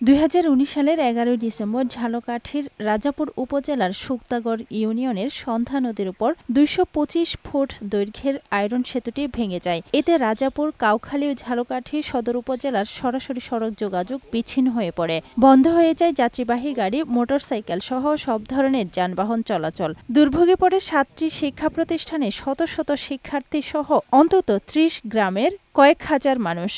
2019 সালের 11 ডিসেম্বর ঝালকাঠির রাজাপুর উপজেলার শুক্তাগড় ইউনিয়নের সন্ধ্যা নদীর উপর 225 ফুট দৈর্ঘ্যের আয়রন সেতুটি ভেঙে যায়। এতে রাজাপুর, কাউখালী ও ঝালকাঠি সদর উপজেলার সরাসরি সড়ক যোগাযোগ বিচ্ছিন্ন হয়ে পড়ে। বন্ধ হয়ে যায় যাত্রীবাহী গাড়ি, মোটরসাইকেল সহ সব ধরনের যানবাহন চলাচল। দুর্ভোগে পড়ে 7টি শিক্ষা প্রতিষ্ঠানে শত শত শিক্ষার্থী সহ অন্তত 30 গ্রামের কয়েক হাজার মানুষ।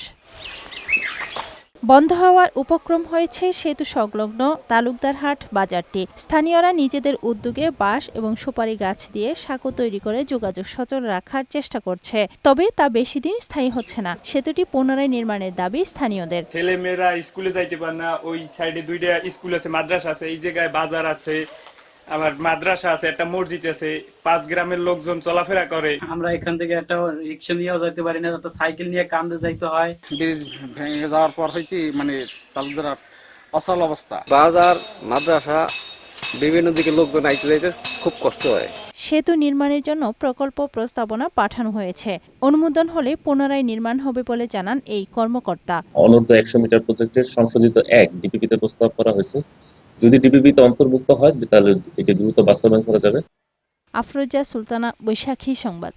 বন্ধ হওয়ার উপক্রম হয়েছে সেতু সংলগ্ন তালুকদারহাট বাজারটি। স্থানীয়রা নিজেদের উদ্যোগে বাঁশ এবং সুপারি গাছ দিয়ে সাঁকো তৈরি করে যোগাযোগ সচল রাখার চেষ্টা করছে। তবে তা বেশি দিন স্থায়ী হচ্ছে না। সেতুটি পুনরায় নির্মাণের দাবি স্থানীয়দের। ছেলেমেয়েরা স্কুলে যাইতে পারে না, ওই সাইডে 2টা স্কুল আছে, মাদ্রাসা আছে, এই জায়গায় বাজার আছে, আবার মাদ্রাসা আছে, একটা মসজিদ আছে, 5 গ্রামের লোকজন চলাফেরা করে। আমরা এখান থেকে একটা রিক্সা নিয়েও যাইতে পারি না, একটা সাইকেল নিয়ে কান্দে যাইতে হয়। ব্রিজ ভেঙে যাওয়ার পর হইতে তালুকদারহাট অচল অবস্থা। বাজার, মাদ্রাসা বিভিন্ন দিকে লোকজন আইতে যাইতে খুব কষ্ট হয়। সেতু নির্মাণের জন্য প্রকল্প প্রস্তাবনা পাঠানো হয়েছে। অনুমোদন হলে পুনরায় নির্মাণ হবে বলে জানান এই কর্মকর্তা। অনূর্ধ্ব 100 মিটার প্রজেক্টের সংশোধিত 1 ডিপিপিতে প্রস্তাব করা হয়েছে। যদি ডিপিপিতে অন্তর্ভুক্ত হয় তাহলে এটি দ্রুত বাস্তবায়ন করা যাবে। আফরোজা সুলতানা, বৈশাখী সংবাদ।